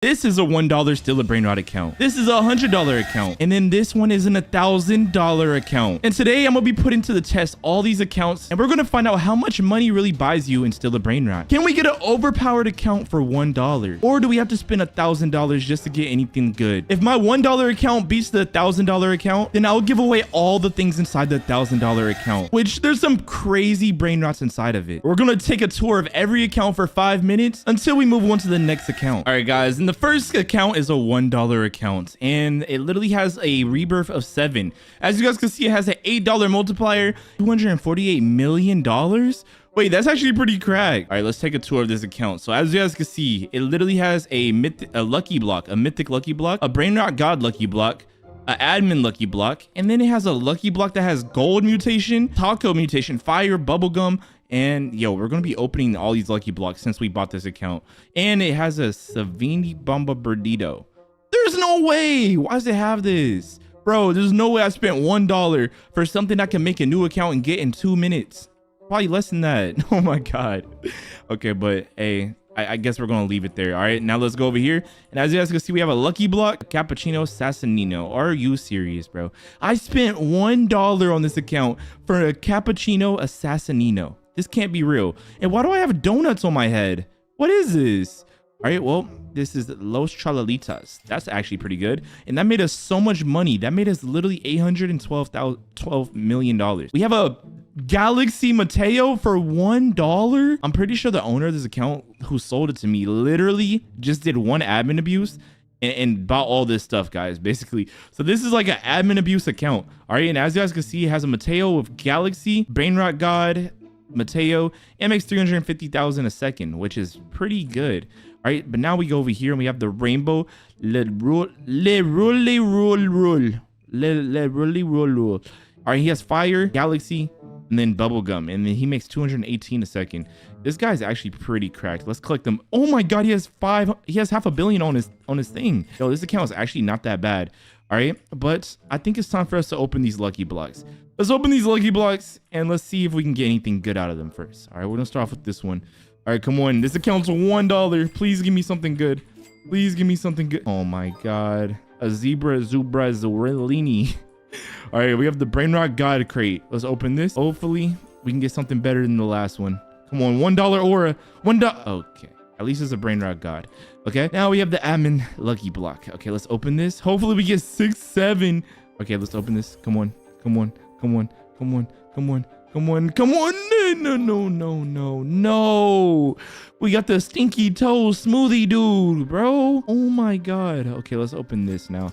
This is a $1 still a Brainrot account. This is a $100 account. And then this one is an $1,000 account. And today I'm going to be putting to the test all these accounts. And we're going to find out how much money really buys you in still a Brainrot. Can we get an overpowered account for $1? Or do we have to spend $1,000 just to get anything good? If my $1 account beats the $1,000 account, then I'll give away all the things inside the $1,000 account, which there's some crazy Brainrots inside of it. We're going to take a tour of every account for 5 minutes until we move on to the next account. All right, guys. And the first account is a $1 account, and it literally has a rebirth of 7. As you guys can see, it has an $8 multiplier, $248 million. Wait, that's actually pretty cracked. All right, let's take a tour of this account. So as you guys can see, it literally has a lucky block, a mythic lucky block, a Brainrot God lucky block, an admin lucky block, and then it has a lucky block that has gold mutation, taco mutation, fire, bubblegum. And yo, we're going to be opening all these lucky blocks since we bought this account. And it has a Savini Bomba Burdito. There's no way. Why does it have this? Bro, there's no way I spent $1 for something I can make a new account and get in 2 minutes. Probably less than that. Oh my God. Okay, but hey, I guess we're going to leave it there. All right, now let's go over here. And as you guys can see, we have a lucky block, a Cappuccino Assassinino. Are you serious, bro? I spent $1 on this account for a Cappuccino Assassinino. This can't be real. And why do I have donuts on my head? What is this? All right, well, this is Los Chalalitas. That's actually pretty good. And that made us so much money. That made us literally $812 million. We have a Galaxy Mateo for $1. I'm pretty sure the owner of this account who sold it to me literally just did one admin abuse and bought all this stuff, guys, basically. So this is like an admin abuse account. All right, and as you guys can see, it has a Mateo with Galaxy, Brainrot God, Mateo, and makes 350,000 a second, which is pretty good. All right, but now we go over here and we have the rainbow le roule. All right, he has fire, Galaxy, and then bubblegum, and then he makes 218 a second. This guy's actually pretty cracked. Let's collect them. Oh my God, he has $500 million on his thing. Yo, this account is actually not that bad. All right, but I think it's time for us to open these lucky blocks. Let's open these lucky blocks and let's see if we can get anything good out of them first. All right, we're gonna start off with this one. All right, come on. This account's $1. Please give me something good. Please give me something good. Oh my God, a Zebra Zorellini. All right, we have the Brainrot God crate. Let's open this. Hopefully we can get something better than the last one. Come on, $1 aura. $1. Okay, at least it's a Brainrot God. Okay, now we have the admin lucky block. Okay, let's open this. Hopefully we get 6, 7. Okay, let's open this. Come on, come on, come on, come on, come on, come on, come on. No. We got the stinky toe smoothie dude, bro. Oh my God. Okay, let's open this now. All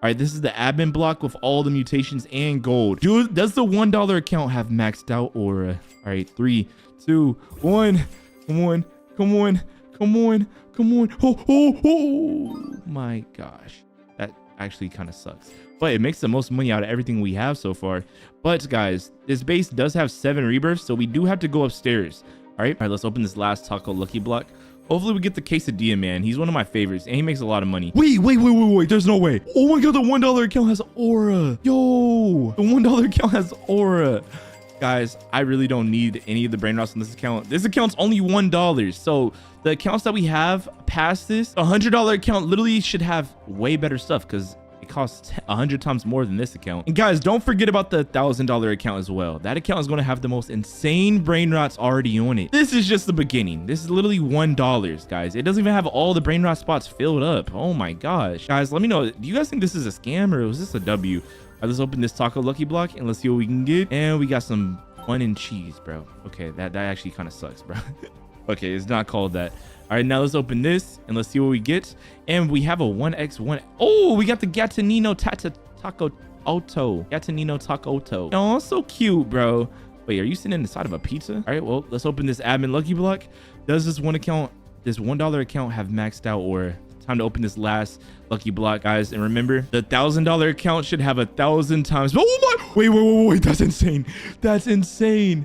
right, this is the admin block with all the mutations and gold. Dude, does the $1 account have maxed out aura? All right, 3, 2, 1. Come on, come on, come on, come on. Oh my gosh. That actually kind of sucks. But it makes the most money out of everything we have so far. But guys, this base does have 7 rebirths, so we do have to go upstairs. All right, let's open this last taco lucky block. Hopefully we get the quesadilla man. He's one of my favorites and he makes a lot of money. Wait. There's no way. Oh my God, the $1 account has aura. Yo, the $1 account has aura. Guys, I really don't need any of the Brainrots on this account. This account's only $1. So the accounts that we have past this, $100 account literally should have way better stuff because it costs 100 times more than this account. And guys, don't forget about the $1,000 account as well. That account is going to have the most insane Brainrots already on it. This is just the beginning. This is literally $1, guys. It doesn't even have all the Brainrot spots filled up. Oh my gosh. Guys, let me know. Do you guys think this is a scam or was this a W? All right, let's open this taco lucky block and let's see what we can get. And we got some bun and cheese, bro. Okay, that actually kind of sucks, bro. Okay, it's not called that. All right, now let's open this and let's see what we get. And we have a 1x1. Oh, we got the Gatanino Taco Auto. Gatanino Taco Auto. Oh, so cute, bro. Wait, are you sitting inside of a pizza? All right, well, let's open this admin lucky block. Does this $1 account have maxed out or time to open this last lucky block, guys? And remember, the $1,000 account should have 1,000 times. Oh my, wait. That's insane. That's insane.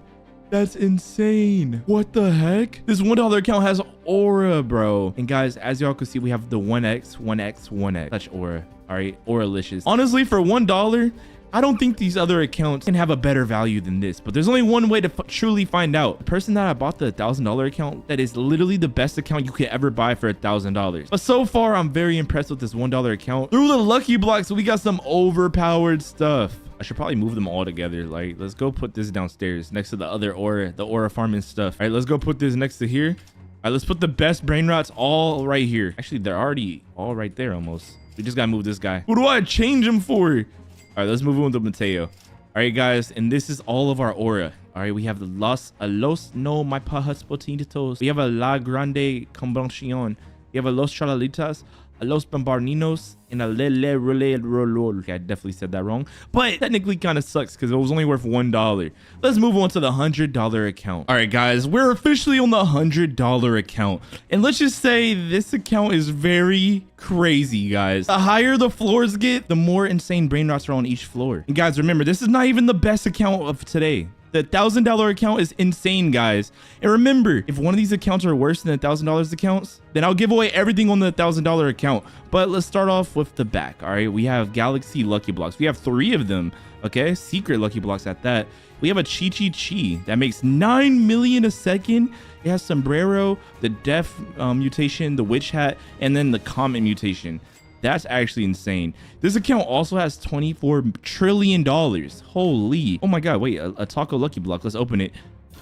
That's insane. What the heck? This $1 account has aura, bro. And guys, as y'all can see, we have the 1x. Such aura. All right, auralicious. Honestly, for $1, I don't think these other accounts can have a better value than this, but there's only one way to truly find out. The person that I bought the $1,000 account, that is literally the best account you could ever buy for $1,000. But so far, I'm very impressed with this $1 account. Through the lucky blocks, we got some overpowered stuff. I should probably move them all together. Like, let's go put this downstairs next to the other aura, the aura farming stuff. All right, let's go put this next to here. All right, let's put the best brain rots all right here. Actually, they're already all right there almost. We just gotta move this guy. Who do I change him for? All right, let's move on to Mateo. All right, guys, and this is all of our aura. All right, we have the Los No My Pajas Potentitos. We have a La Grande Convention. We have a Los Chalalitas, a Los Bombardinos, and a Lele Role Rolol. Okay, I definitely said that wrong, but technically kind of sucks because it was only worth $1. Let's move on to the $100 account. All right, guys, we're officially on the $100 account, and let's just say this account is very crazy, guys. The higher the floors get, the more insane brain rots are on each floor. And guys, remember, this is not even the best account of today. The $1,000 account is insane, guys. And remember, if one of these accounts are worse than the $1,000 accounts, then I'll give away everything on the $1,000 account. But let's start off with the back. All right, we have Galaxy Lucky Blocks. We have 3 of them. Okay, secret Lucky Blocks at that. We have a Chi that makes 9 million a second. It has Sombrero, the Death mutation, the Witch Hat, and then the Comet mutation. That's actually insane. This account also has $24 trillion. Holy. Oh my God. Wait, a Taco Lucky Block. Let's open it.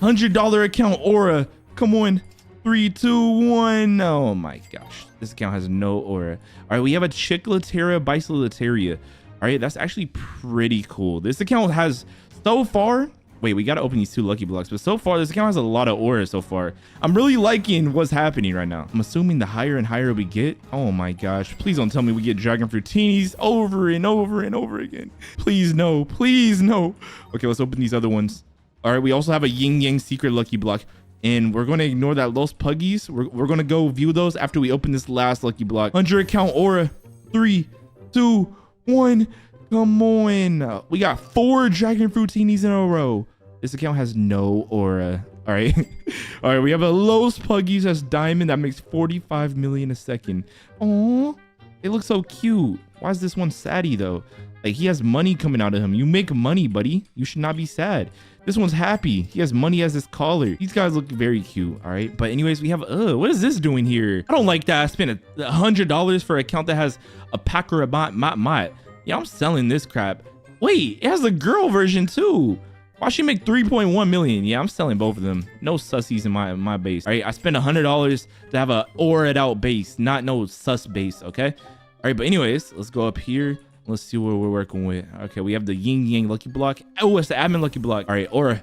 $100 account aura. Come on. 3, 2, 1. Oh my gosh. This account has no aura. All right. We have a Chiclatera Bisolitaria. All right. That's actually pretty cool. This account has so far. Wait, we got to open these 2 Lucky Blocks. But so far, this account has a lot of aura so far. I'm really liking what's happening right now. I'm assuming the higher and higher we get. Oh my gosh. Please don't tell me we get Dragon Fruitinis over and over and over again. Please no. Please no. Okay, let's open these other ones. All right, we also have a Yin Yang secret Lucky Block. And we're going to ignore that Los Puggies. We're going to go view those after we open this last Lucky Block. 100 account aura. 3, 2, 1. Come on. We got 4 Dragon Fruitinis in a row. This account has no aura. All right. All right. We have a Los Puggies as diamond that makes 45 million a second. Oh, it looks so cute. Why is this one saddy though? Like, he has money coming out of him. You make money, buddy. You should not be sad. This one's happy. He has money as his collar. These guys look very cute. All right. But anyways, we have, what is this doing here? I don't like that. I spent $100 for an account that has a Pacarabat Mat. Yeah, I'm selling this crap. Wait, it has a girl version too. Why she make 3.1 million? Yeah, I'm selling both of them. No sussies in my base. All right, I spent $100 to have a aura'd out base, not no sus base. Okay. All right, but anyways, let's go up here. Let's see what we're working with. Okay, we have the Yin Yang Lucky Block. Oh, it's the admin Lucky Block. All right, aura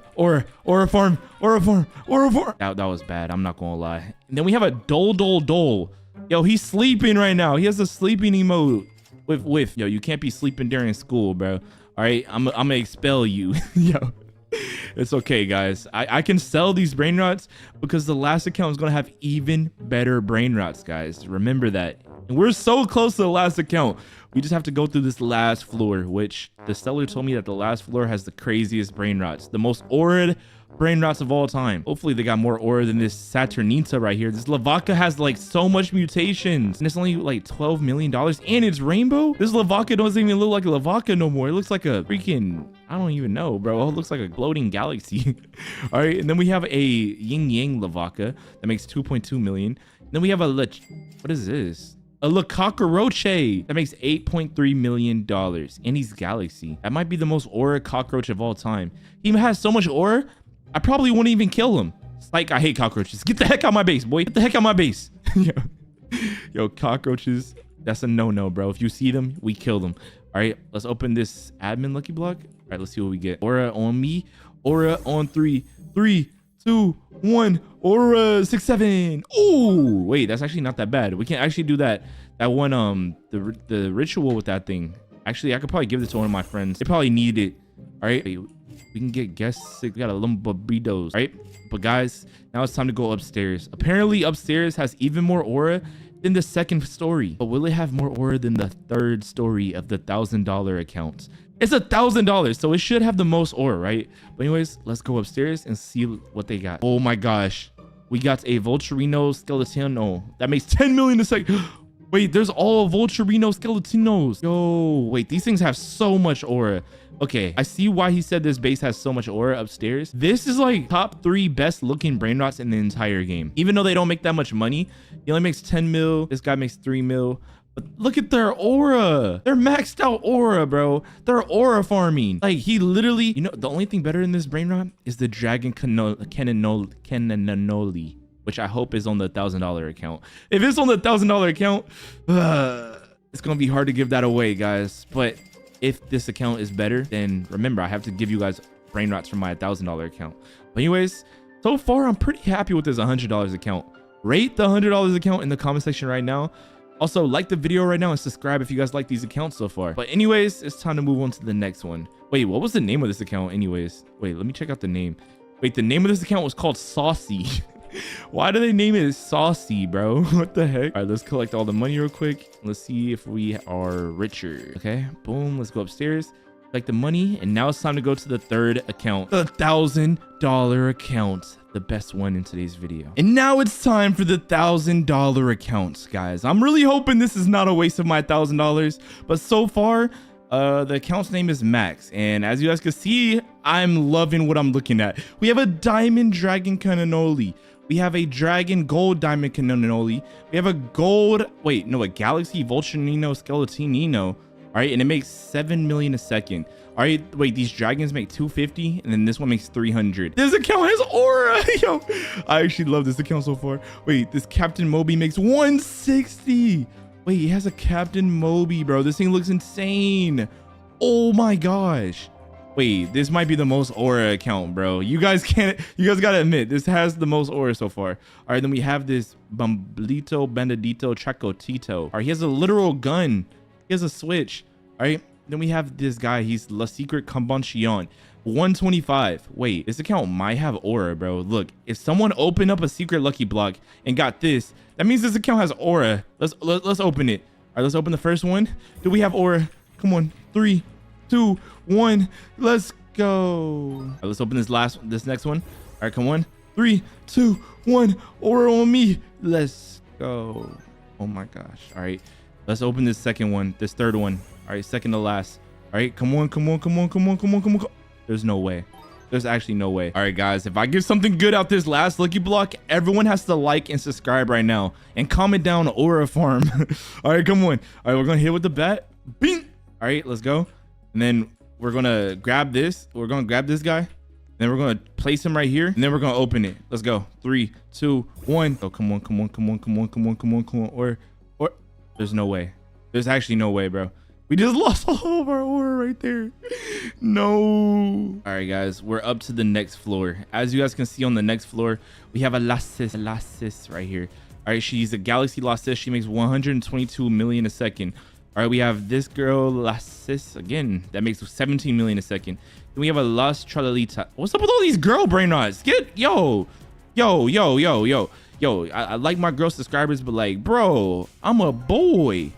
farm. That was bad. I'm not gonna lie. And then we have a Dole. Yo, he's sleeping right now. He has a sleeping emote. With yo, you can't be sleeping during school, bro. All right, I'm gonna expel you. Yo, it's okay, guys. I can sell these brain rots because the last account is gonna have even better brain rots, guys. Remember that. And we're so close to the last account. We just have to go through this last floor, which the seller told me that the last floor has the craziest brain rots, the most aura'd brain rots of all time. Hopefully they got more aura than this Saturnita right here. This Lavaca has like so much mutations and it's only like $12 million and it's rainbow. This Lavaca doesn't even look like a Lavaca no more. It looks like a freaking, I don't even know, bro. It looks like a floating galaxy. All right, and then we have a Yin Yang Lavaca that makes 2.2 million. And then we have a what is this? A Le Cockroach that makes $8.3 million, and he's galaxy. That might be the most aura cockroach of all time. He even has so much aura, I probably wouldn't even kill him. It's like, I hate cockroaches. Get the heck out of my base, boy. Get the heck out of my base. Yo, cockroaches, that's a no-no, bro. If you see them, we kill them. All right, let's open this admin Lucky Block. All right, let's see what we get. Aura on me. Aura on 3. 3, 2, 1. Aura 6, 7. Oh, wait, that's actually not that bad. We can actually do that one, the ritual with that thing. Actually, I could probably give this to one of my friends. They probably need it. All right, we can get guests. We got a lumbabridos. All right, but guys, now it's time to go upstairs. Apparently upstairs has even more aura than the second story, but will it have more aura than the third story of the $1,000 account? It's $1,000, so it should have the most aura, right? But anyways, let's go upstairs and see what they got. Oh my gosh, we got a Volturino Skeletino that makes 10 million a second. Wait, there's all Volturino Skeletinos. Yo, wait, these things have so much aura. Okay, I see why he said this base has so much aura upstairs. This is like top 3 best looking brain rots in the entire game. Even though they don't make that much money, he only makes 10 mil. This guy makes 3 mil. But look at their aura. They're maxed out aura, bro. They're aura farming. Like he literally, you know, the only thing better in this brain rot is the dragon cannonoli, which I hope is on the $1,000 account. If it's on the $1,000 account, it's gonna be hard to give that away, guys. But if this account is better, then remember, I have to give you guys brain rots from my $1,000 account. But anyways, so far I'm pretty happy with this $100 account. Rate the $100 account in the comment section right now. Also, like the video right now and subscribe if you guys like these accounts so far. But anyways, it's time to move on to the next one. Wait, what was the name of this account anyways? Wait, let me check out the name. Wait, the name of this account was called Saucy. Why do they name it Saucy, bro? What the heck? All right, let's collect all the money real quick. Let's see if we are richer. Okay, boom. Let's go upstairs. Collect the money. And now it's time to go to the third account. The $1,000 account. The best one in today's video. And now it's time for the $1,000 accounts, guys. I'm really hoping this is not a waste of my $1,000. But so far, the account's name is Max. And as you guys can see, I'm loving what I'm looking at. We have a diamond dragon cannonoli. We have a dragon gold diamond cannonoli. We have a gold, wait, no, a galaxy volcano skeletonino. All right, and it makes 7 million a second. All right, wait, these dragons make 250, and then this one makes 300. This account has aura. Yo, I actually love this account so far. Wait, this Captain Moby makes 160. Wait, he has a Captain Moby, bro. This thing looks insane. Oh my gosh. Wait, this might be the most aura account, bro. You guys gotta admit, this has the most aura so far. All right, then we have this Bumblito Bandidito Chacotito. All right, he has a literal gun. He has a switch. All right, then we have this guy. He's La Secret Combancion. 125. Wait, this account might have aura, bro. Look, if someone opened up a secret lucky block and got this, that means this account has aura. Let's open it. All right, let's open the first one. Do we have aura? Come on. 3, 2, 1. Let's go. All right, let's open this next one. All right, come on. 3, 2, 1. Aura on me. Let's go. Oh my gosh. All right, let's open this second one. This third one. All right, second to last. All right, come on. There's no way. There's actually no way. All right, guys, if I give something good out this last lucky block, everyone has to like and subscribe right now and comment down aura farm. All right, come on. All right, we're gonna hit with the bat. Bing. All right, let's go. And then we're gonna grab this. We're gonna grab this guy. Then we're gonna place him right here, and then we're gonna open it. Let's go. 3, 2, 1. Oh, come on. Or there's no way. There's actually no way, bro. We just lost all of our aura right there. No. All right, guys, we're up to the next floor. As you guys can see on the next floor, we have a Lassis right here. All right, she's a Galaxy Lassis. She makes 122 million a second. All right, we have this girl Lassis again. That makes 17 million a second. Then we have a Las Tralalita. What's up with all these girl brain rots? Yo. I like my girl subscribers, but like, bro, I'm a boy.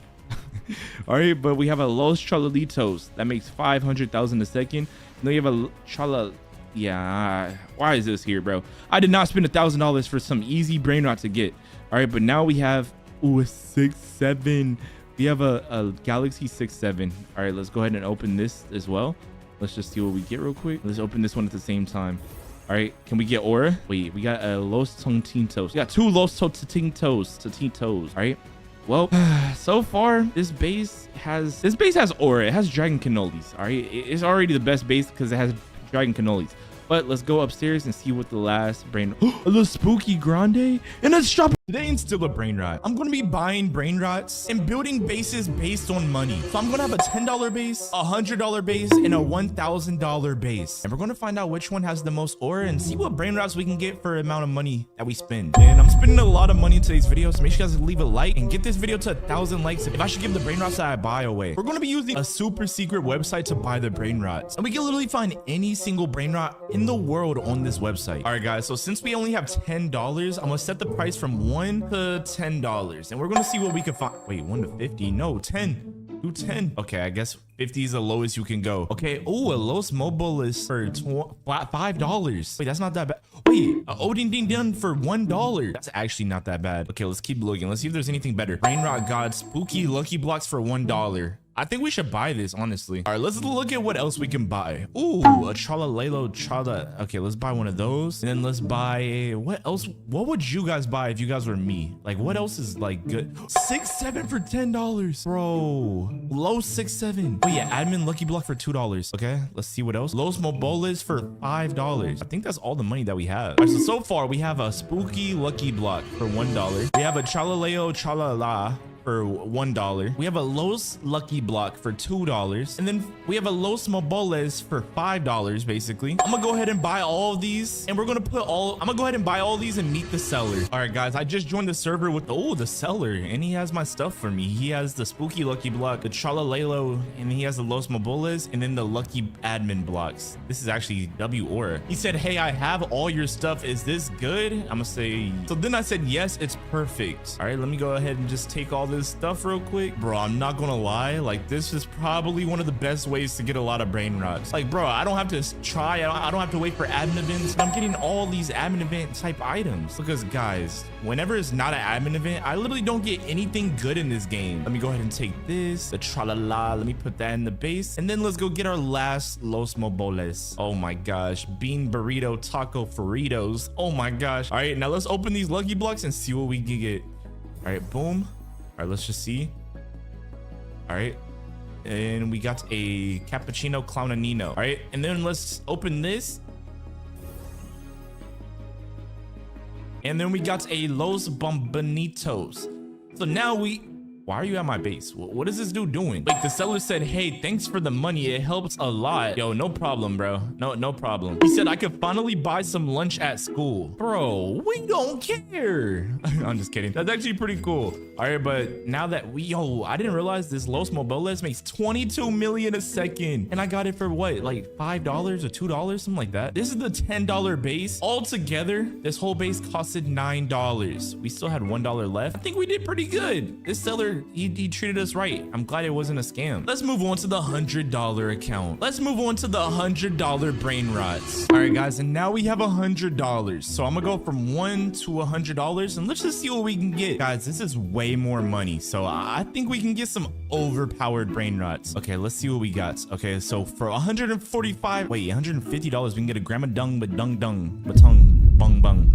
All right, but we have a Los Chalalitos that makes 500,000 a second. And then we have a Chala. Yeah, why is this here, bro? I did not spend $1,000 for some easy brain rot to get. All right, but now we have a 6-7. We have a Galaxy 6-7. All right, let's go ahead and open this as well. Let's just see what we get real quick. Let's open this one at the same time. All right, can we get aura? Wait, we got a Los Tontintos. We got 2 Los Tontintos. All right. Well, so far this base has aura. It has dragon cannolis. All right, it's already the best base because it has dragon cannolis. But let's go upstairs and see what the last brain. A little spooky grande and a shop. Today in Still a Brain Rot, I'm going to be buying brain rots and building bases based on money. So I'm going to have a $10 base, a $100 base, and a $1,000 base. And we're going to find out which one has the most aura and see what brain rots we can get for the amount of money that we spend. And I'm spending a lot of money in today's video, so make sure you guys leave a like and get this video to 1,000 likes if I should give the brain rots that I buy away. We're going to be using a super secret website to buy the brain rots. And we can literally find any single brain rot in the world on this website. All right, guys, so since we only have $10, I'm going to set the price from $1 to $10, and we're gonna see what we can find. Wait, 1 to 50? No, 10. Do 10. Okay, I guess 50 is the lowest you can go. Okay. Oh, a Los Mobile is for $5. Wait, that's not that bad. Wait, a Odin Ding Dun for $1. That's actually not that bad. Okay, let's keep looking. Let's see if there's anything better. Brain Rot God Spooky Lucky Blocks for $1. I think we should buy this, honestly. All right, let's look at what else we can buy. Ooh, a Tralalelo Chala. Okay, let's buy one of those. And then let's buy, what else? What would you guys buy if you guys were me? Like, what else is like good? 6-7 for $10. Bro, low 6-7. Oh yeah, admin lucky block for $2. Okay, let's see what else. Los Moboles for $5. I think that's all the money that we have. All right, so far we have a spooky lucky block for $1. We have a Chalaleo Chalala for $1. We have a Los Lucky Block for $2. And then we have a Los Moboles for $5, basically. I'm gonna go ahead and buy all of these. And we're gonna I'm gonna go ahead and buy all these and meet the seller. All right, guys, I just joined the server with, the seller. And he has my stuff for me. He has the Spooky Lucky Block, the Chalalelo, and he has the Los Moboles, and then the Lucky Admin blocks. This is actually W Aura. He said, hey, I have all your stuff. Is this good? I'm gonna say, so then I said, yes, it's perfect. All right, let me go ahead and just take all this stuff real quick. Bro, I'm not gonna lie, like this is probably one of the best ways to get a lot of brain rots. Like, bro, I don't have to try, I don't have to wait for admin events. I'm getting all these admin event type items because, guys, whenever it's not an admin event, I literally don't get anything good in this game. Let me go ahead and take this, the tralala, let me put that in the base, and then let's go get our last Los Moboles. Oh my gosh, bean burrito taco Fritos. Oh my gosh. All right, now let's open these lucky blocks and see what we can get. All right, boom. All right, let's just see. All right, and we got a cappuccino clownanino. All right, and then let's open this, and then we got a Los Bombonitos. So now why are you at my base? What is this dude doing? Like, the seller said, hey, thanks for the money, it helps a lot. Yo, no problem, bro. No problem. He said I could finally buy some lunch at school. Bro, we don't care. I'm just kidding. That's actually pretty cool. All right, but now that I didn't realize this Los Moboles makes 22 million a second, and I got it for what, like $5 or $2, something like that. This is the $10 base. Altogether, this whole base costed $9. We still had $1 left. I think we did pretty good. This seller, he treated us right. I'm glad it wasn't a scam. Let's move on to the $100 account. Let's move on to the $100 brain rots. All right, guys, and now we have $100. So I'm gonna go from $1 to $100, and let's just see what we can get. Guys, this is way more money, so I think we can get some overpowered brain rots. Okay, let's see what we got. Okay, so for $150, we can get a grandma dung batong bung bung.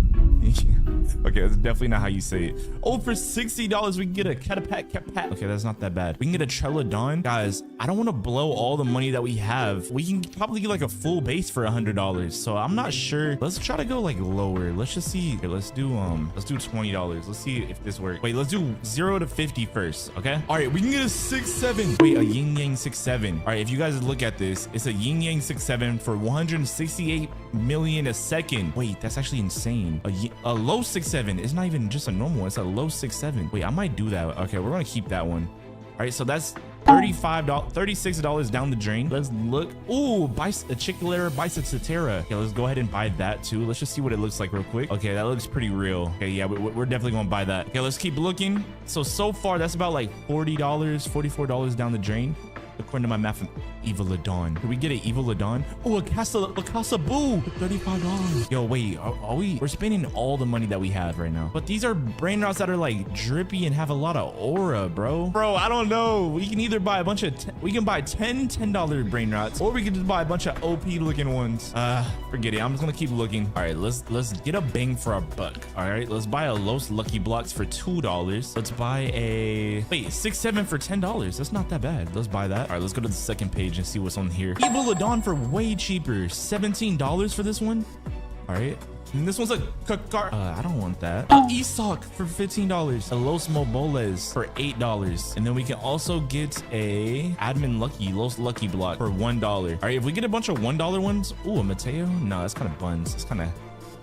Okay, that's definitely not how you say it. Oh, for $60 we can get a catapat. Okay, that's not that bad. We can get a Treladon. Guys, I don't want to blow all the money that we have. We can probably get like a full base for $100, so I'm not sure. Let's try to go like lower. Let's just see. Okay, let's do $20. Let's see if this works. Wait, let's do 0 to 50 first. Okay, all right, we can get a 6-7. Wait, a yin yang 6-7. All right, if you guys look at this, it's a yin yang 6-7 for 168 million a second. Wait, that's actually insane. A low 6-7. It's not even just a normal, it's a low 6-7. Wait, I might do that. Okay, we're gonna keep that one. All right, so that's $36 down the drain. Let's look. Ooh, a Chicolera Bicicletera. Okay, let's go ahead and buy that too. Let's just see what it looks like real quick. Okay, that looks pretty real. Okay, yeah, we're definitely gonna buy that. Okay, let's keep looking. So far that's about like $40, $44 down the drain, according to my math. Evilodon. Can we get an Evilodon? Oh, a Casa Boo for $35. Yo, wait, we're spending all the money that we have right now. But these are brain rots that are like drippy and have a lot of aura, bro. Bro, I don't know. We can either buy a bunch of, we can buy $10 brain rots, or we can just buy a bunch of OP looking ones. Forget it. I'm just gonna keep looking. All right, let's get a bang for our buck. All right, let's buy a Los Lucky Blocks for $2. Let's buy a, wait, 6-7 for $10. That's not that bad. Let's buy that. All right, let's go to the second page and see what's on here. Evilodon for way cheaper. $17 for this one. All right. And this one's a I don't want that. Esoc for $15. A Los Moboles for $8. And then we can also get a Admin Los Lucky Block for $1. All right, if we get a bunch of $1 ones. Ooh, a Mateo. No, that's kind of buns. It's kind of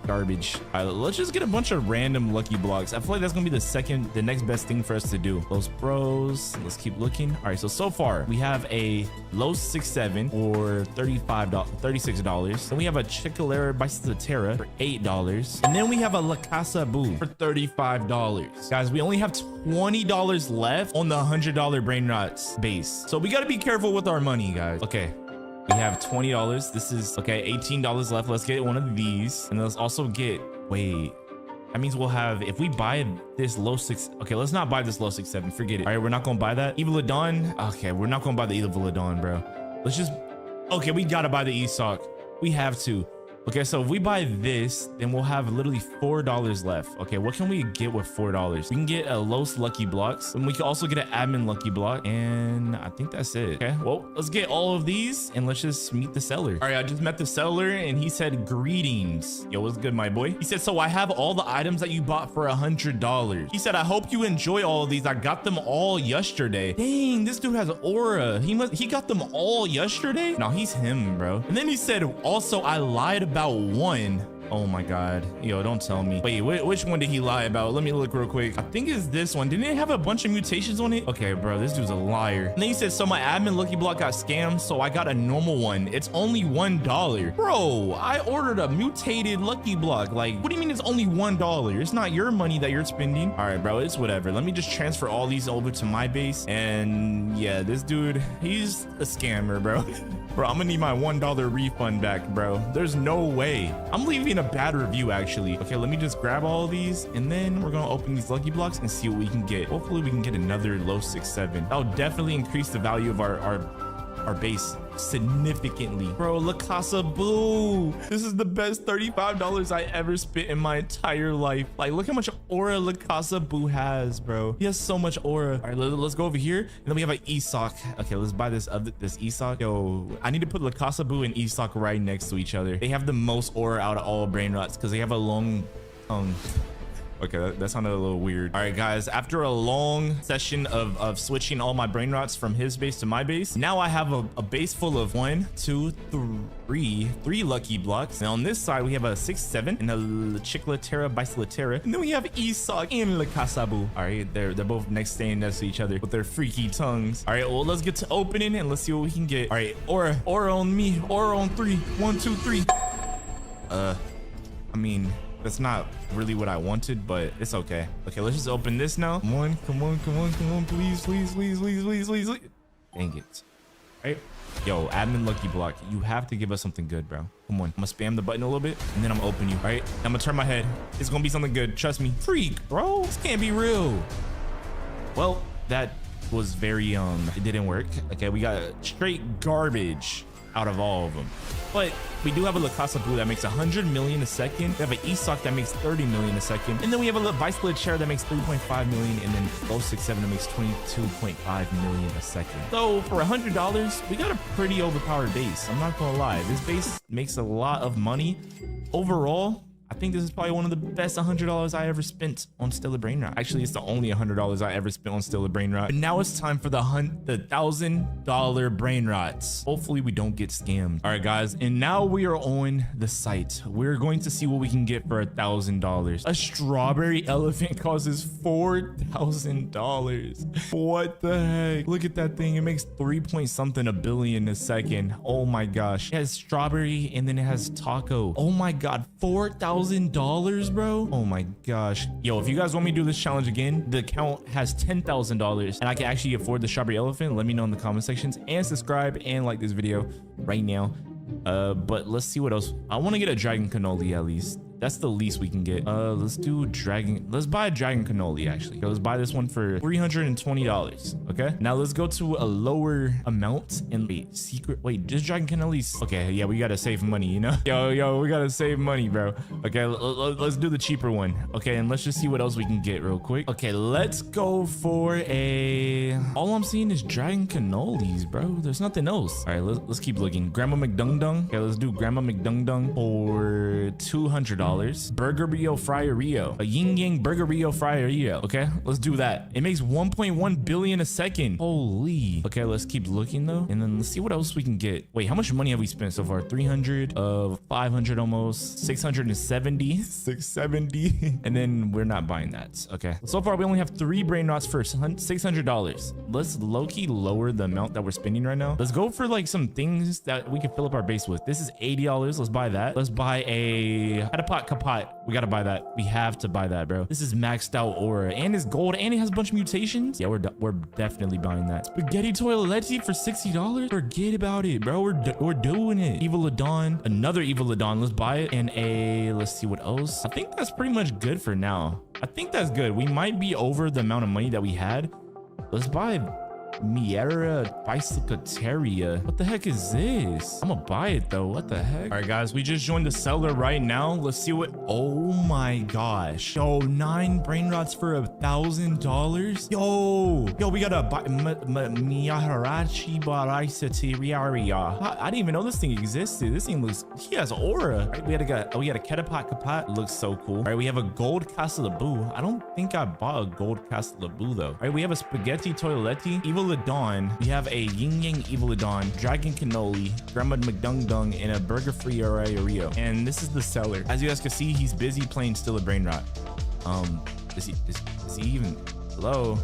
garbage. All right, let's just get a bunch of random lucky blocks. I feel like that's gonna be the next best thing for us to do. Los Bros. Let's keep looking. All right, so far we have a Los 6-7 for $36. Then we have a Chicolera Bicicletera for $8. And then we have a La Casa Boo for $35. Guys, we only have $20 left on the $100 brain rots base, so we got to be careful with our money, guys. Okay, we have $20. This is okay, $18 left. Let's get one of these, and let's also get, wait, That means we'll have, if we buy this low 6, okay, let's not buy this low 6-7. Forget it. All right, we're not gonna buy that. Evil of Dawn. Okay, we're not gonna buy the Evil of Dawn, bro. Let's just, okay, we gotta buy the E-Sock. We have to. Okay, so if we buy this, then we'll have literally $4 left. Okay, what can we get with $4? We can get a Los Lucky Blocks, and we can also get an Admin Lucky Block, and I think that's it. Okay, well, let's get all of these, and let's just meet the seller. All right, I just met the seller, and he said, greetings. Yo, what's good, my boy? He said, so I have all the items that you bought for $100. He said, I hope you enjoy all of these. I got them all yesterday. Dang, this dude has aura. He got them all yesterday? No, he's him, bro. And then he said, also, I lied about one. Oh my god. Yo, don't tell me. Wait, which one did he lie about? Let me look real quick. I think it's this one. Didn't it have a bunch of mutations on it? Okay, bro, this dude's a liar. And then he said, so my admin lucky block got scammed, so I got a normal one. It's only $1. Bro, I ordered a mutated lucky block. Like, what do you mean it's only $1? It's not your money that you're spending. All right, bro, it's whatever. Let me just transfer all these over to my base. And yeah, this dude, he's a scammer, bro. Bro, I'm gonna need my $1 refund back, bro. There's no way. I'm leaving a bad review, actually. Okay, let me just grab all of these, and then we're gonna open these lucky blocks and see what we can get. Hopefully, we can get another low 6-7. That'll definitely increase the value of our base significantly. Bro, La Casa Boo. This is the best $35 I ever spent in my entire life. Like, look how much aura La Casa Boo has, bro. He has so much aura. All right, let's go over here, and then we have an E-Sock. Okay, let's buy this E-Sock. Yo, I need to put La Casa Boo and E-Sock right next to each other. They have the most aura out of all Brainrots because they have a long tongue. Okay, that sounded a little weird. All right, guys, after a long session of switching all my Brainrots from his base to my base, now I have a base full of 1, 2, 3 lucky blocks. Now on this side, we have a 6-7 and a Chiclatera, Bicelatera, and then we have E-Sock and La Casa Boo. All right, they're both next to each other with their freaky tongues. All right, well, let's get to opening and let's see what we can get. All right, aura on me, aura on 3, 1, 2, 3. I mean, that's not really what I wanted, but it's okay. Okay, let's just open this now. Come on, please. Dang it. All right. Yo, admin lucky block. You have to give us something good, bro. Come on. I'm gonna spam the button a little bit, and then I'm gonna open you. All right. I'm gonna turn my head. It's gonna be something good. Trust me. Freak, bro. This can't be real. Well, that was very, it didn't work. Okay, we got straight garbage out of all of them. But we do have a La Casa Boo that makes 100 million a second. We have an E-Sock that makes 30 million a second. And then we have a Bicycle Chair that makes 3.5 million. And then 067 that makes 22.5 million a second. So for $100, we got a pretty overpowered base. I'm not gonna lie. This base makes a lot of money. Overall, I think this is probably one of the best $100 I ever spent on Stellar Brainrot. Actually, it's the only $100 I ever spent on Stellar Brainrot. But now it's time for the $1,000 Brainrots. Hopefully we don't get scammed. All right, guys, and now we are on the site. We're going to see what we can get for $1,000. A strawberry elephant causes $4,000. What the heck? Look at that thing. It makes 3 point something a billion a second. Oh my gosh. It has strawberry and then it has taco. Oh my god, $4,000, bro. Oh my gosh. Yo, if you guys want me to do this challenge again, the account has $10,000 and I can actually afford the strawberry elephant. Let me know in the comment sections, and subscribe and like this video right now. But let's see what else. I want to get a dragon cannoli at least. That's the least we can get. Let's do dragon. Let's buy a dragon cannoli, actually. Okay, let's buy this one for $320. Okay, now let's go to a lower amount and wait, secret. Wait, just dragon cannolis. Okay, yeah, we gotta save money, you know? Yo, we gotta save money, bro. Okay, let's do the cheaper one. Okay, and let's just see what else we can get real quick. Okay, let's go for a. All I'm seeing is dragon cannolis, bro. There's nothing else. All right, let's keep looking. Grandma McDung. Okay, let's do Grandma McDung for $200. Burger Rio Fryer Rio. A Yin Yang Burger Rio Fryer Rio. Okay, let's do that. It makes 1.1 billion a second. Holy. Okay, let's keep looking though. And then let's see what else we can get. Wait, how much money have we spent so far? 300 of 500 almost. 670. 670. And then we're not buying that. Okay. So far we only have 3 Brainrots for $600. Let's low-key lower the amount that we're spending right now. Let's go for like some things that we can fill up our base with. This is $80. Let's buy that. Let's buy a Had a pot kapot. We gotta buy that. We have to buy that, bro. This is maxed out aura and it's gold and it has a bunch of mutations. Yeah, we're definitely buying that. Spaghetti toiletti for $60. Forget about it, bro. We're doing it. Evil Adon, another Evil Adon. Let's buy it. And let's see what else. I think that's pretty much good for now. I think that's good. We might be over the amount of money that we had. Let's buy Miera Bicycleteria. What the heck is this? I'm gonna buy it though. What the heck? All right, guys, we just joined the seller right now. Let's see what. Oh my gosh. Yo, 9 brain rots for $1,000. Yo, we gotta buy Miyaharachi Bicycleteria. I didn't even know this thing existed. This thing looks. He has aura. All right, we got a Ketapot Kapat. Looks so cool. All right, we have a gold Castle I don't think I bought a gold Castle though. All right, we have a Spaghetti Toiletti, Evil Adon. We have a Yin Yang Evil Adon, Dragon Cannoli, Grandma McDung Dung, and a Burger Free Rio. And this is the seller. As you guys can see, he's busy playing Still a Brain Rot. Is he even? Hello?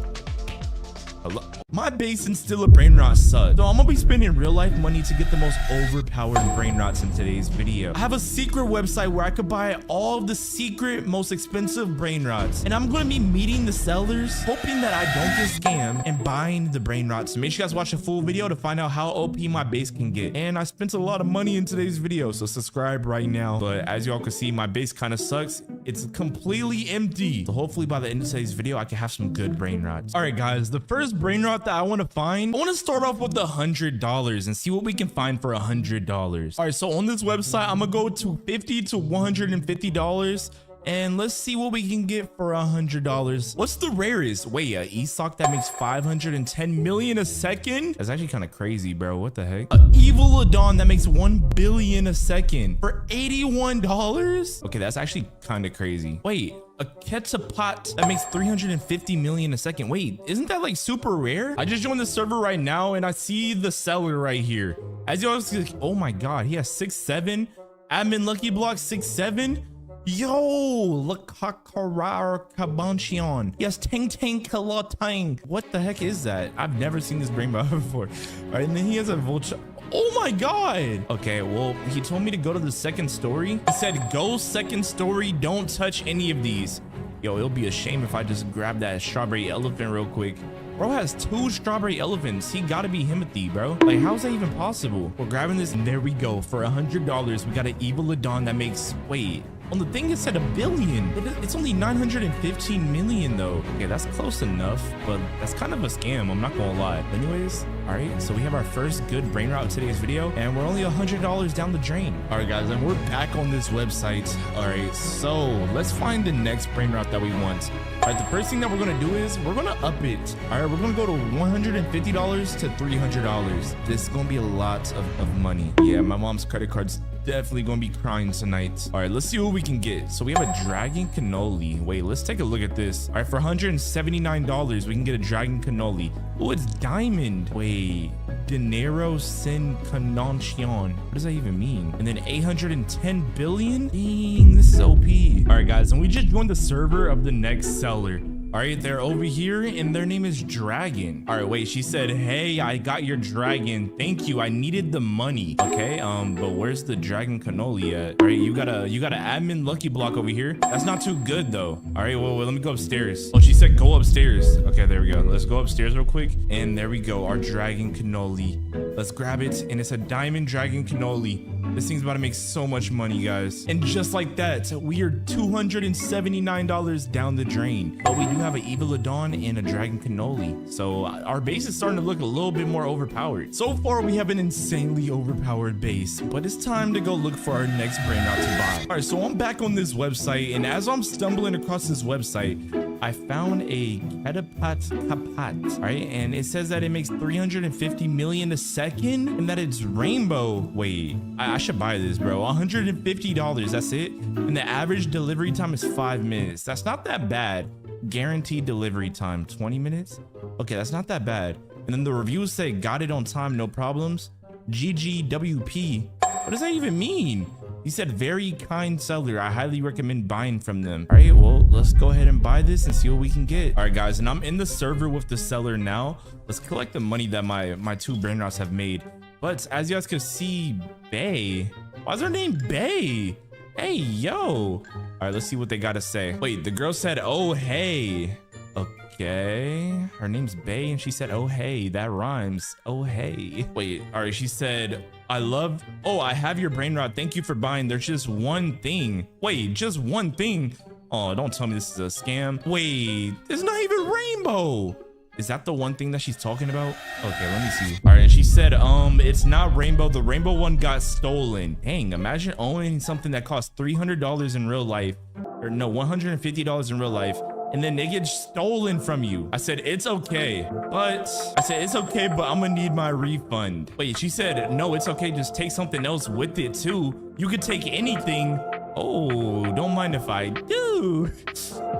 My base and Still a Brain Rot sucks. So I'm gonna be spending real life money to get the most overpowered brain rots in today's video. I have a secret website where I could buy all of the secret, most expensive brain rots. And I'm gonna be meeting the sellers, hoping that I don't get scammed and buying the brain rots. So make sure you guys watch the full video to find out how OP my base can get. And I spent a lot of money in today's video, so subscribe right now. But as y'all can see, my base kind of sucks. It's completely empty. So hopefully by the end of today's video, I can have some good brain rots. All right, guys, the first brain rot that I want to find, I want to start off with $100 and see what we can find for $100. All right, so on this website, I'm gonna go to $50 to $150 and let's see what we can get for $100. What's the rarest? Wait, a E-Sock that makes 510 million a second? That's actually kind of crazy, bro. What the heck? A Evil Adon that makes 1 billion a second for $81? Okay, that's actually kind of crazy. Wait, a Ketapot that makes 350 million a second. Wait, isn't that like super rare? I just joined the server right now and I see the seller right here. As you all see, oh my god, he has 6'7", admin lucky block 6'7". Yo, Lakakarar Kabanchion. He has Tang Tang Kalatang. What the heck is that? I've never seen this brain bot before. All right, and then he has a vulture. Oh my god. Okay, well, he told me to go to the second story. He said, go second story, don't touch any of these. Yo, it'll be a shame if I just grab that strawberry elephant real quick. Bro has 2 strawberry elephants. He gotta be Himothy, bro. Like, how's that even possible? We're grabbing this, and there we go. For $100, we got an Evil Adon that makes, wait. On the thing, it said 1 billion. It's only 915 million though. Okay, that's close enough, but that's kind of a scam. I'm not gonna lie. Anyways, all right, so we have our first good brain rot of today's video, and we're only $100 down the drain. All right, guys, and we're back on this website. All right, so let's find the next brain rot that we want. All right, the first thing that we're gonna do is we're gonna up it. All right, we're gonna go to $150 to $300. This is gonna be a lot of money. Yeah, my mom's credit card's definitely gonna be crying tonight. All right, let's see what we can get. So we have a Dragon Cannoli. Wait, let's take a look at this. All right, for $179, we can get a Dragon Cannoli. Oh, it's diamond. Wait, Dinero Sin Canoncion. What does that even mean? And then 810 billion? Dang, this is OP. All right, guys, and we just joined the server of the next seller. All right, they're over here and their name is Dragon. All right, wait, she said, hey, I got your dragon. Thank you. I needed the money. Okay, but where's the Dragon Cannoli at? All right, you got an admin lucky block over here. That's not too good though. All right, well, let me go upstairs. Oh, she said go upstairs. Okay, there we go. Let's go upstairs real quick. And there we go, our Dragon Cannoli. Let's grab it, and it's a diamond Dragon Cannoli. This thing's about to make so much money, guys. And just like that, we are $279 down the drain. But we do have an Evil Adon and a Dragon Cannoli. So our base is starting to look a little bit more overpowered. So far, we have an insanely overpowered base. But it's time to go look for our next brain rot to buy. All right, so I'm back on this website. And as I'm stumbling across this website, I found a Ketapot Kapat, all right? And it says that it makes 350 million a second and that it's rainbow. Wait, I should buy this, bro. $150, that's it. And the average delivery time is 5 minutes. That's not that bad. Guaranteed delivery time, 20 minutes. Okay, that's not that bad. And then the reviews say got it on time, no problems. GGWP. What does that even mean? He said, very kind seller. I highly recommend buying from them. All right, well, let's go ahead and buy this and see what we can get. All right, guys, and I'm in the server with the seller now. Let's collect the money that my 2 brain rots have made. But as you guys can see, Bay. Why is her name Bay? Hey, yo. All right, let's see what they got to say. Wait, the girl said, oh, hey. Okay. Her name's Bay, and she said, oh, hey. That rhymes. Oh, hey. Wait, all right. She said, I have your brain rot. Thank you for buying. There's just one thing. Wait, just one thing. Oh, don't tell me this is a scam. Wait, it's not even rainbow. Is that the one thing that she's talking about? Okay, let me see. All right, and she said, it's not rainbow. The rainbow one got stolen. Dang, imagine owning something that costs $300 in real life, or no, $150 in real life, and then they get stolen from you. I said, it's okay, but I'm gonna need my refund. Wait, she said, no, it's okay. Just take something else with it too. You could take anything. Oh, don't mind if I do.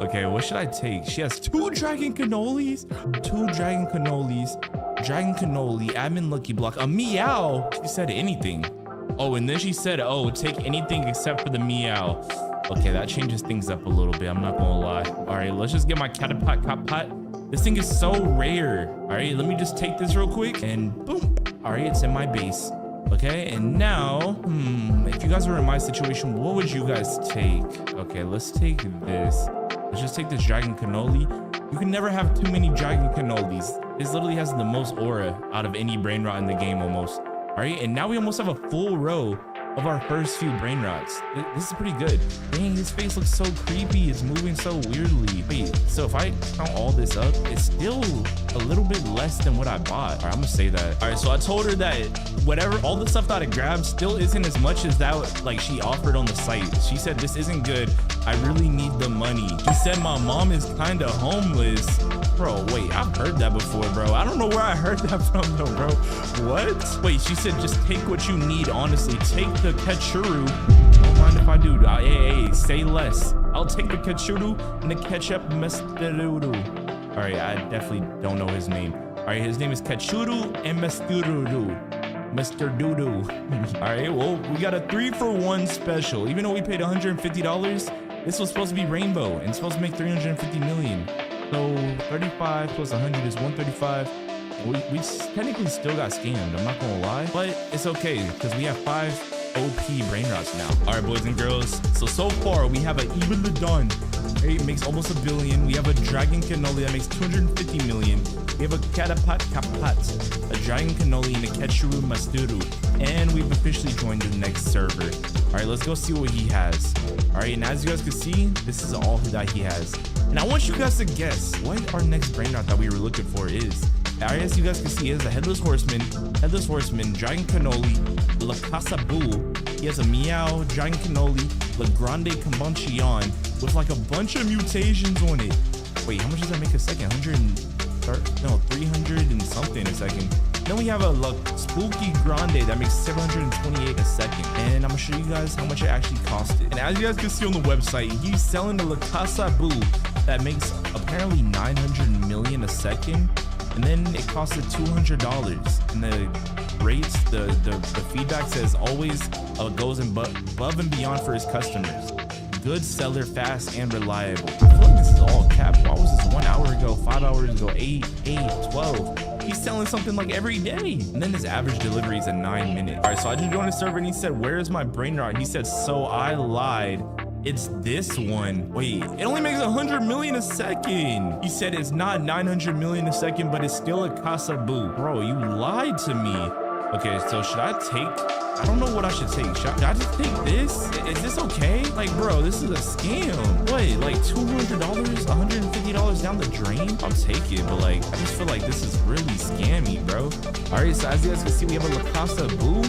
Okay, what should I take? She has 2 dragon cannolis, dragon cannoli, admin lucky block, a meow. She said anything. Oh, and then she said, oh, take anything except for the meow. Okay, that changes things up a little bit. I'm not gonna lie. All right, let's just get my catapult pot. This thing is so rare. All right, let me just take this real quick and boom. All right, it's in my base. Okay, and now, if you guys were in my situation, what would you guys take? Okay, let's take this. Let's just take this dragon cannoli. You can never have too many dragon cannolis. This literally has the most aura out of any brain rot in the game almost. All right, and now we almost have a full row of our first few brain rots. This is pretty good. Dang, his face looks so creepy. It's moving so weirdly. Wait, so if I count all this up, it's still a little bit less than what I bought. All right, I'm gonna say that. All right, so I told her that whatever, all the stuff that I grabbed still isn't as much as that like she offered on the site. She said, this isn't good. I really need the money. She said my mom is kind of homeless. Bro, wait, I've heard that before, bro. I don't know where I heard that from though, bro. What? Wait, she said just take what you need, honestly. Take the ketchuru. Don't mind if I do. Hey, say less. I'll take the ketchuru and the ketchup mesturu. All right, I definitely don't know his name. All right, his name is Ketchuru and Mesturu. Mr. Doodoo. All right, well, we got a 3-for-1 special. Even though we paid $150, this was supposed to be rainbow and it's supposed to make 350 million. So 35 plus 100 is 135. We technically still got scammed, I'm not gonna lie, but it's okay because we have 5 OP brain rots now. All right, boys and girls, so far we have an even the done. It makes almost $1 billion. We have a dragon cannoli that makes 250 million. We have a catapult kapat, a dragon cannoli, and a ketchuru masturu, and we've officially joined the next server. All right, let's go see what he has. All right, and as you guys can see, this is all that he has. And I want you guys to guess what our next brain rot that we were looking for is. As you guys can see, he has a headless horseman, dragon cannoli, La Casa Boo. He has a meow, dragon cannoli, La Grande Combunchion with like a bunch of mutations on it. Wait, how much does that make a second? 300 and something a second. Then we have a La Spooky Grande that makes 728 a second. And I'm gonna show you guys how much it actually costed. And as you guys can see on the website, he's selling the La Casa Boo that makes apparently 900 million a second. And then it costed $200. And the rates, the feedback says always goes above and beyond for his customers. Good seller, fast and reliable. I feel like this is all cap. Why was this 1 hour ago, 5 hours ago, 8, 12? He's selling something like every day. And then his average delivery is at 9 minutes. All right, so I just joined the server and he said, where's my brain rot? He said, so I lied. It's this one. Wait, it only makes 100 million a second. He said it's not 900 million a second, but it's still a Casa Boo. Bro, you lied to me. Okay, so should I take... I don't know what I should take. Should I just take this? Is this okay? Like, bro, this is a scam. What, like $200, $150 down the drain? I'll take it, but like, I just feel like this is really scammy, bro. All right, so as you guys can see, we have a La Casa Boo,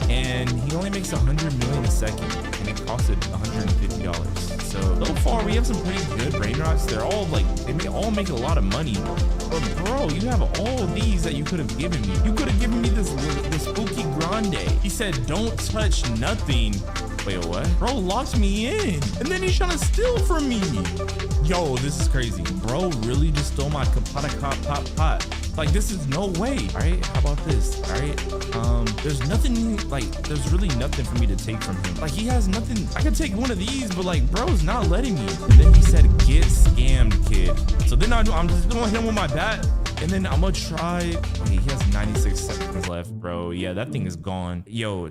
and he only makes 100 million a second, and it costed $150. So far, we have some pretty good brain rots. They're all like, they all make a lot of money. But bro, you have all these that you could have given me. You could have given me this Spooky Grande. He said, don't touch nothing. Wait, what? Bro locked me in. And then he's trying to steal from me. Yo, this is crazy. Bro really just stole my pot. Like, this is no way. All right, how about this? All right, there's nothing, like, there's really nothing for me to take from him. Like, he has nothing. I could take one of these, but like, bro's not letting me. And then he said, get scammed, kid. So then I'm just gonna hit him with my bat. And then I'm gonna try. Wait, he has 96 seconds left, bro. Yeah, that thing is gone. Yo,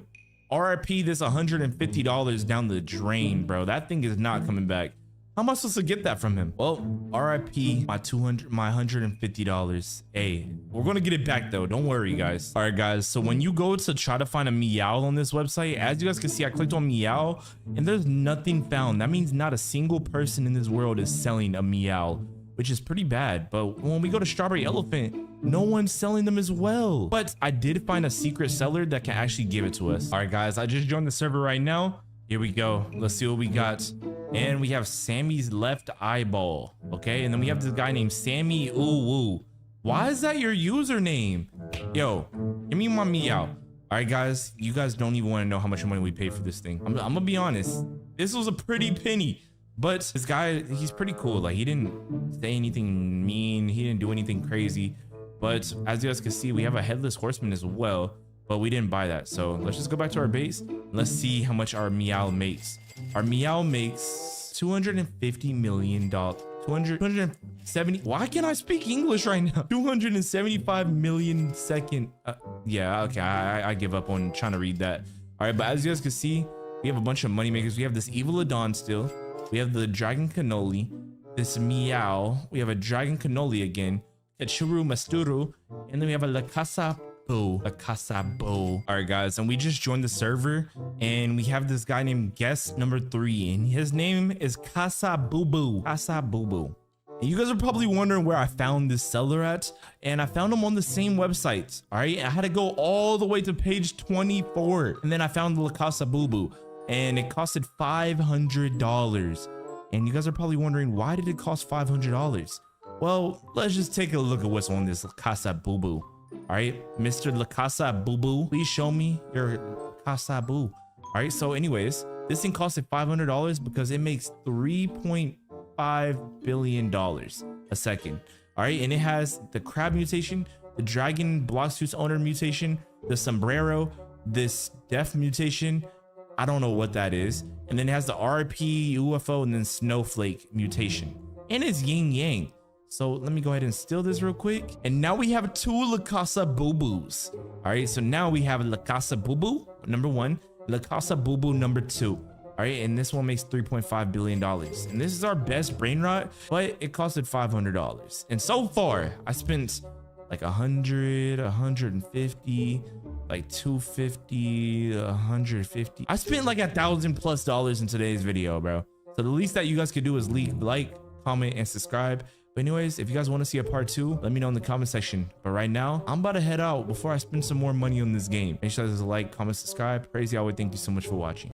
RIP this $150 down the drain, bro. That thing is not coming back. How am I supposed to get that from him? Well, RIP my $150. Hey, we're gonna get it back though. Don't worry, guys. All right, guys. So when you go to try to find a meow on this website, as you guys can see, I clicked on meow and there's nothing found. That means not a single person in this world is selling a meow, which is pretty bad. But when we go to Strawberry Elephant, no one's selling them as well. But I did find a secret seller that can actually give it to us. All right, guys. I just joined the server right now. Here we go. Let's see what we got. And we have Sammy's left eyeball. Okay. And then we have this guy named Sammy Ooh. Why is that your username? Yo, give me my meow. All right, guys. You guys don't even want to know how much money we paid for this thing. I'm gonna be honest. This was a pretty penny. But this guy, he's pretty cool. Like, he didn't say anything mean. He didn't do anything crazy. But as you guys can see, we have a headless horseman as well. But we didn't buy that. So let's just go back to our base. Let's see how much our meow makes. Our meow makes $250 million. 270. Why can't I speak English right now? 275 million second. Yeah, okay. I give up on trying to read that. All right, but as you guys can see, we have a bunch of money makers. We have this evil Adon still. We have the dragon cannoli. This meow. We have a dragon cannoli again. Kachuru Masturu. And then we have a La Casa Boo. La Casa Boo. All right, guys. And we just joined the server. And we have this guy named guest number 3. And his name is Casa Boo Boo. Casa Boo Boo. And you guys are probably wondering where I found this seller at. And I found him on the same website. All right. I had to go all the way to page 24. And then I found the La Casa Boo Boo. And it costed $500. And you guys are probably wondering, why did it cost $500? Well, let's just take a look at what's on this La Casa Boo Boo. All right, Mr. La Casa Boo Boo, please show me your Casa Boo. All right, so anyways, this thing costed $500 because it makes $3.5 billion a second. All right, and it has the crab mutation, the dragon block suits owner mutation, the sombrero, this death mutation. I don't know what that is. And then it has the RP, UFO, and then snowflake mutation. And it's yin yang. So let me go ahead and steal this real quick. And now we have 2 La Casa Boo Boos. All right, so now we have La Casa Boo Boo number 1, La Casa Boo Boo number 2. All right, and this one makes $3.5 billion. And this is our best brain rot, but it costed $500. And so far, I spent like 100, 150, like 250, 150. I spent like $1,000+ in today's video, bro. So the least that you guys could do is leave like, comment, and subscribe. But anyways, if you guys want to see a part 2, let me know in the comment section. But right now, I'm about to head out before I spend some more money on this game. Make sure there's a like, comment, subscribe. Crazy Always, thank you so much for watching.